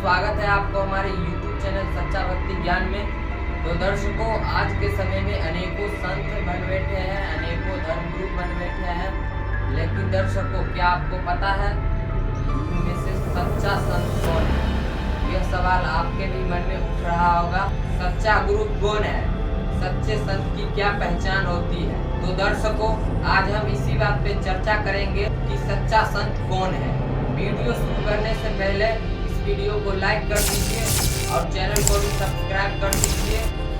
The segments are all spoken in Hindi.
स्वागत है आपको हमारे YouTube चैनल सच्चा भक्ति ज्ञान में। तो दर्शकों, आज के समय में अनेकों संत बन बैठे हैं, अनेकों धर्मगुरु बन बैठे हैं, लेकिन दर्शकों क्या आपको पता है इनमें से सच्चा संत कौन है? यह सवाल आपके भी मन में उठ रहा होगा। सच्चा गुरु कौन है? सच्चे संत की क्या पहचान होती है? तो दर्शकों, आज हम इसी बात पे चर्चा करेंगे कि सच्चा संत कौन है। वीडियो शुरू करने से पहले इस वीडियो को लाइक कर दीजिए और चैनल को भी सब्सक्राइब कर दीजिए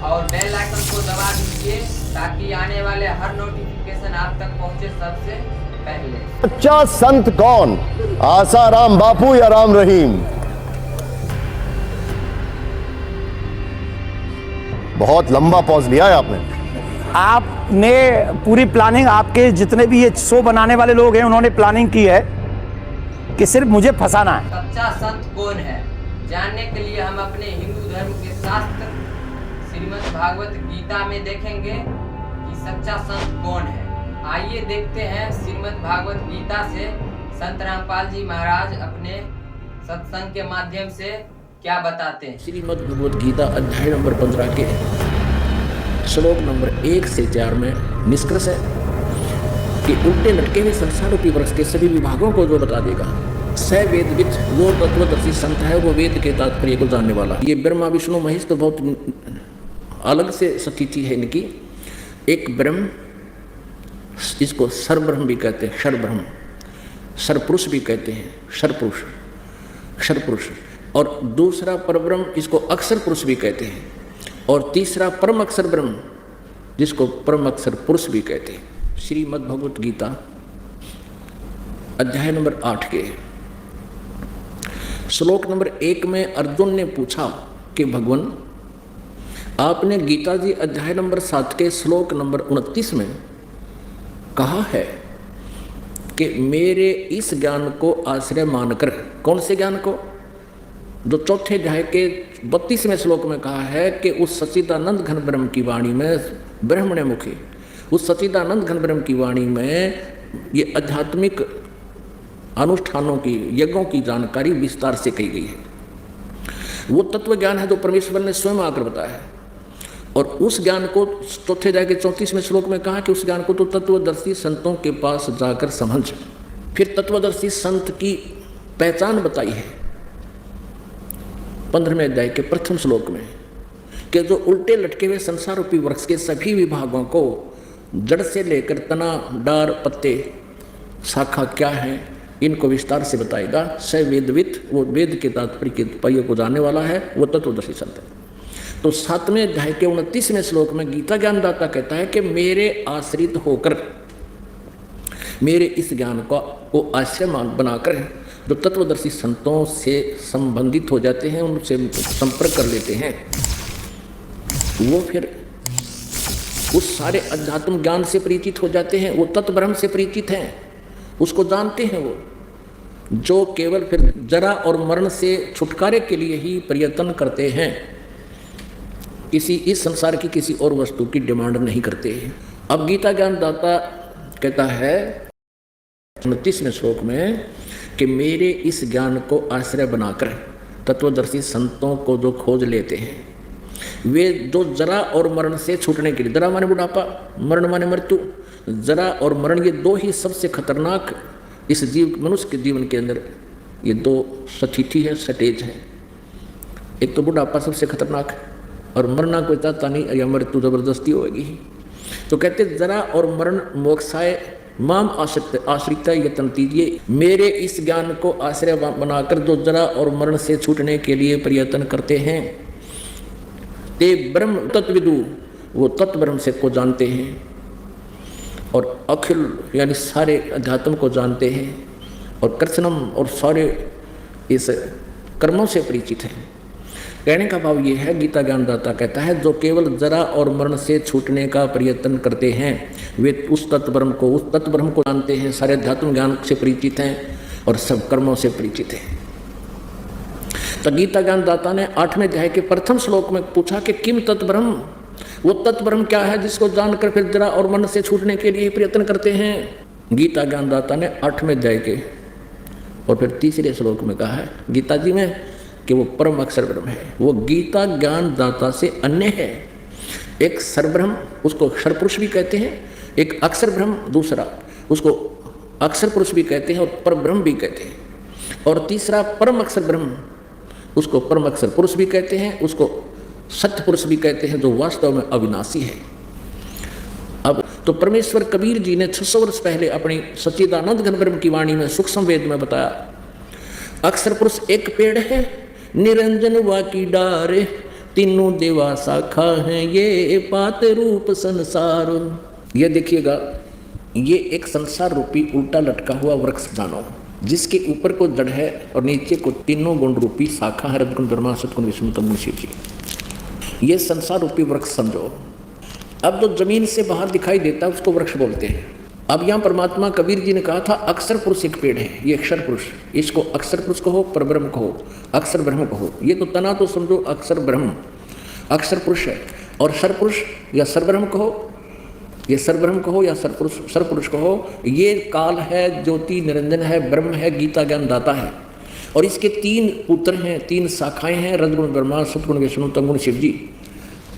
और बेल आइकन को दबा दीजिए ताकि आने वाले हर नोटिफिकेशन आप तक पहुंचे सबसे पहले। सच्चा संत कौन? आसाराम बापू या राम रहीम? बहुत लंबा पॉज लिया है आपने। आपने पूरी प्लानिंग, आपके जितने भी ये शो बनाने वाले लोग हैं उन्होंने प्लानिंग की है कि सिर्फ मुझे फंसाना है। सच्चा संत कौन है जानने के लिए हम अपने हिंदू धर्म के शास्त्र श्रीमद् भागवत गीता में देखेंगे कि सच्चा संत कौन है। आइए देखते हैं श्रीमद् भागवत गीता से संत रामपाल जी महाराज अपने सत्संग के माध्यम से क्या बताते हैं। श्रीमद् भगवत गीता अध्याय नंबर 15 के श्लोक नंबर 1 से 4 में निष्कर्ष है कि उल्टे लटके हुए संसार रूपी वृक्ष के सभी विभागों को जो बता देगा। स वेदविद, वो तत्वदर्शी संत है, वो वेद के तात्पर्य को जानने वाला। ये ब्रह्मा विष्णु महेश तो बहुत अलग से स्थिति है इनकी। एक ब्रह्म, इसको सर्वब्रह्म भी कहते हैं, क्षरब्रह्म, सर्वपुरुष भी कहते हैं, क्षरपुरुष, क्षरपुरुष। और दूसरा परब्रह्म, इसको अक्षर पुरुष भी कहते हैं। और तीसरा परम अक्षर ब्रह्म, जिसको परम अक्षर पुरुष भी कहते हैं। श्रीमद् भगवत गीता अध्याय नंबर 8 के श्लोक नंबर 1 में अर्जुन ने पूछा कि भगवान, आपने गीता जी अध्याय नंबर 7 के श्लोक नंबर 29 में कहा है कि मेरे इस ज्ञान को आश्रय मानकर, कौन से ज्ञान को? जो चौथे अध्याय के 32वें श्लोक में कहा है कि उस सच्चिदानंद घन ब्रह्म की वाणी में, ब्रह्मणे मुखी, उस सच्चिदानंद घन ब्रह्म की वाणी में ये आध्यात्मिक अनुष्ठानों की, यज्ञों की जानकारी विस्तार से कही गई है। वो तत्व ज्ञान है जो परमेश्वर ने स्वयं आकर बताया है। और उस ज्ञान को चौथे अध्याय के 34वें श्लोक में कहा कि उस ज्ञान को तो तत्वदर्शी संतों के पास जाकर समझ। फिर तत्वदर्शी संत की पहचान बताई है 15वें अध्याय के प्रथम श्लोक में कि जो उल्टे लटके हुए संसार रूपी वृक्ष के सभी विभागों को, जड़ से लेकर तना, डार, पत्ते, शाखा क्या है, इनको विस्तार से बताएगा। स वेदविद, वो वेद के तात्पर्य के पहिए को जानने वाला है, वो तत्वदर्शी संत है। तो 7वें अध्याय के 29वें श्लोक में गीता ज्ञानदाता कहता है कि मेरे आश्रित होकर, मेरे इस ज्ञान को आश्रय बनाकर जो तत्वदर्शी संतों से संबंधित हो जाते हैं, उनसे संपर्क कर लेते हैं, वो फिर उस सारे अध्यात्म ज्ञान से परिचित हो जाते हैं। वो तत्व ब्रह्म से परिचित हैं, उसको जानते हैं। वो जो केवल फिर जरा और मरण से छुटकारे के लिए ही प्रयत्न करते हैं, किसी इस संसार की किसी और वस्तु की डिमांड नहीं करते हैं। अब गीता ज्ञानदाता कहता है 29वें श्लोक में कि मेरे इस ज्ञान को आश्रय बनाकर तत्वदर्शी संतों को जो खोज लेते हैं, वे जो जरा और मरण से छूटने के लिए, जरा माने बुढ़ापा, मरण माने मृत्यु, जरा और मरण ये दो ही सबसे खतरनाक इस जीव, मनुष्य के जीवन के अंदर ये दो स्थिति है, स्टेज है। एक तो बुढ़ापा सबसे खतरनाक है और मरना कोई चाहता नहीं, या मृत्यु जबरदस्ती होगी। तो कहते जरा और मरण मोक्षाय माम आश्रित यत्न कीजिए, मेरे इस ज्ञान को आश्रय बनाकर जो जरा और मरण से छूटने के लिए प्रयत्न करते हैं, ते ब्रह्म तत्विदु, वो तत्व ब्रह्म से को जानते हैं और अखिल यानी सारे अध्यात्म को जानते हैं और कृष्णम और सारे इस कर्मों से परिचित हैं। कहने का भाव ये है, गीता ज्ञानदाता कहता है जो केवल जरा और मरण से छूटने का प्रयत्न करते हैं, वे उस तत्व ब्रह्म को जानते हैं, सारे अध्यात्म ज्ञान से परिचित हैं और सब कर्मों से परिचित हैं। तो गीता ज्ञानदाता ने 8वें अध्याय के प्रथम श्लोक में पूछा कि किम तत्ब्रह्म, वो तत्ब्रह्म क्या है जिसको जानकर फिर जरा और मन से छूटने के लिए प्रयत्न करते हैं। गीता ज्ञानदाता ने 8वें अध्याय के और फिर तीसरे श्लोक में कहा है गीता जी में कि वो परम अक्षर ब्रह्म है, वो गीता ज्ञान दाता से अन्य है। एक सरब्रह्म, उसको अक्षर पुरुष भी कहते हैं, एक अक्षर ब्रह्म दूसरा, उसको अक्षर पुरुष भी कहते हैं और परब्रह्म भी कहते हैं, और तीसरा परम अक्षर ब्रह्म, उसको परम अक्षर पुरुष भी कहते हैं, उसको सत्य पुरुष भी कहते हैं, जो वास्तव में अविनाशी है। अब तो परमेश्वर कबीर जी ने 600 वर्ष पहले अपनी सच्चिदानंद घन ब्रह्म की वाणी में सूक्ष्म वेद में बताया, अक्षर पुरुष एक पेड़ है, निरंजन वा की डार, तीनों देवा शाखा है, ये पात रूप संसार। ये देखिएगा, ये एक संसार रूपी उल्टा लटका हुआ वृक्ष जानो, जिसके ऊपर को जड़ है और नीचे को तीनों गुण रूपी शाखा है, रजगुण ब्रह्मा सतगुण विष्णु तमगुण शिव जी। ये संसार रूपी वृक्ष समझो। अब जो जमीन से बाहर दिखाई देता है उसको वृक्ष बोलते हैं। अब यहाँ परमात्मा कबीर जी ने कहा था अक्षर पुरुष एक पेड़ है, ये अक्षर पुरुष, इसको अक्षर पुरुष कहो, परब्रह्म कहो, अक्षर ब्रह्म कहो। ये तो तना तो समझो अक्षर ब्रह्म, अक्षर पुरुष है, और सरपुरुष या सरब्रह्म कहो, ये सरब्रह्म कहो या सरपुरुष कहो, ये काल है, ज्योति निरंजन है, ब्रह्म है, गीता ज्ञान दाता है, और इसके 3 पुत्र हैं, 3 शाखाएं हैं, रजगुण ब्रह्मा सतगुण विष्णु तमगुण शिव जी,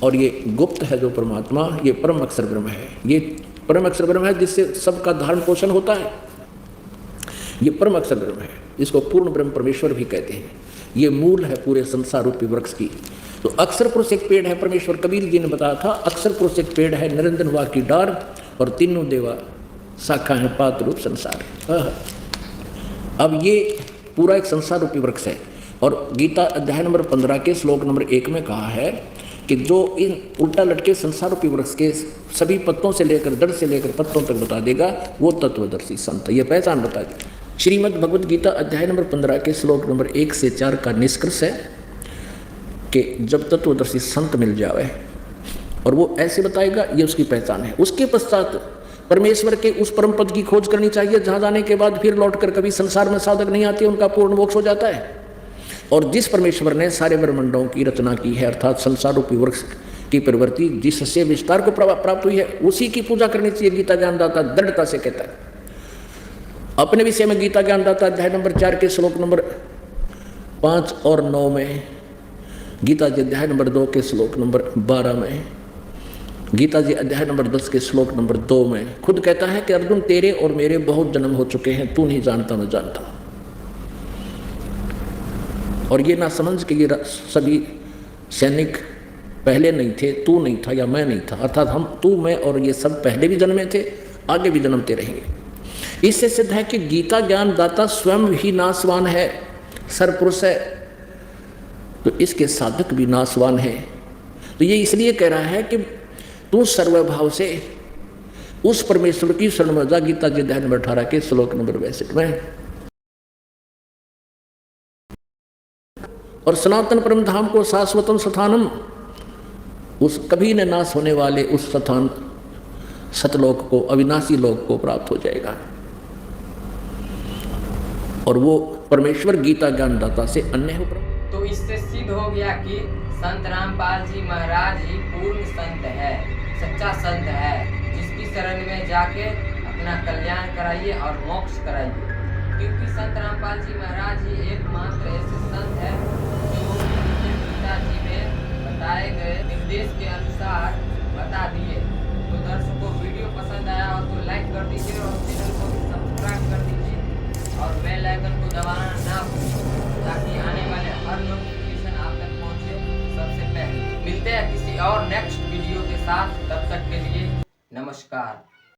और ये गुप्त है जो परमात्मा, ये परम अक्षर ब्रह्म है। ये परम अक्षर ब्रह्म है जिससे सबका धारण पोषण होता है, ये परम अक्षर ब्रह्म है, इसको पूर्ण ब्रह्म परमेश्वर भी कहते हैं। ये मूल है पूरे संसार रूपी वृक्ष की। तो अक्षर पुरुष एक पेड़ है, परमेश्वर कबीर जी ने बताया था अक्षर पुरुष एक पेड़ है, निरंजन वा की डार, और तीनों देवा शाखा है, पात रूप संसार। अब ये पूरा एक संसार रूपी वृक्ष है, और गीता अध्याय नंबर 15 के श्लोक नंबर 1 में कहा है कि जो इन उल्टा लटके संसार रूपी वृक्ष के सभी पत्तों से लेकर, जड़ से लेकर पत्तों तक बता देगा, वो तत्वदर्शी संत, ये पहचान बता दी। श्रीमद् भगवद गीता अध्याय नंबर 15 के श्लोक नंबर 1 से 4 का निष्कर्ष है कि जब तत्वदर्शी संत मिल जाए और वो ऐसे बताएगा, ये उसकी पहचान है। उसके पश्चात परमेश्वर के उस परम पद की खोज करनी चाहिए, जहाँ जाने के बाद फिर लौटकर कभी संसार में साधक नहीं आते, उनका पूर्ण मोक्ष हो जाता है। और जिस परमेश्वर ने सारे ब्रह्मांडों की रचना की है, अर्थात संसार रूपी वृक्ष की प्रवृत्ति जिससे विस्तार को प्राप्त हुई है, उसी की पूजा करनी चाहिए। गीता ज्ञानदाता दृढ़ता से कहता है अपने विषय में। गीता ज्ञानदाता अध्याय नंबर 4 के श्लोक नंबर 5 और 9 में, गीता जी अध्याय नंबर 2 के श्लोक नंबर 12 में, गीता जी अध्याय नंबर 10 के श्लोक नंबर 2 में खुद कहता है कि अर्जुन तेरे और मेरे बहुत जन्म हो चुके हैं, तू नहीं जानता मैं जानता। और ये ना समझ कि ये सभी सैनिक पहले नहीं थे, तू नहीं था या मैं नहीं था, अर्थात हम, तू, मैं और ये सब पहले भी जन्मे थे, आगे भी जन्मते रहेंगे। इससे सिद्ध है कि गीता ज्ञान दाता स्वयं ही नाशवान है, सरपुरुष है, तो इसके साधक भी नाशवान है। तो ये इसलिए कह रहा है कि तू सर्वभाव से उस परमेश्वर की शरण में जा। गीता जी अध्याय नंबर 18 के श्लोक नंबर 62 में। और सनातन परम धाम को शाश्वतम स्थानम, उस कभी न नाश होने वाले उस स्थान सतलोक को, अविनाशी लोक को प्राप्त हो जाएगा। और वो परमेश्वर गीता ज्ञानदाता से अन्य हो। तो इससे सिद्ध हो गया कि संत रामपाल जी महाराज ही पूर्ण संत है, सच्चा संत है, जिसकी शरण में जाके अपना कल्याण कराइए और मोक्ष कराइए। क्योंकि संत रामपाल जी महाराज ही एकमात्र ऐसे संत है जो गीता जी में बताए गए निर्देश के अनुसार बता दिए। तो दर्शकों, वीडियो पसंद आया हो तो लाइक कर दीजिए और चैनल को सब्सक्राइब कर दीजिए और बेल आइकन को दबाना ना भूलिए, ताकि आने वाले हर नोटिफिकेशन आप तक पहुंचे सबसे पहले। मिलते हैं किसी और नेक्स्ट वीडियो के साथ, तब तक के लिए नमस्कार।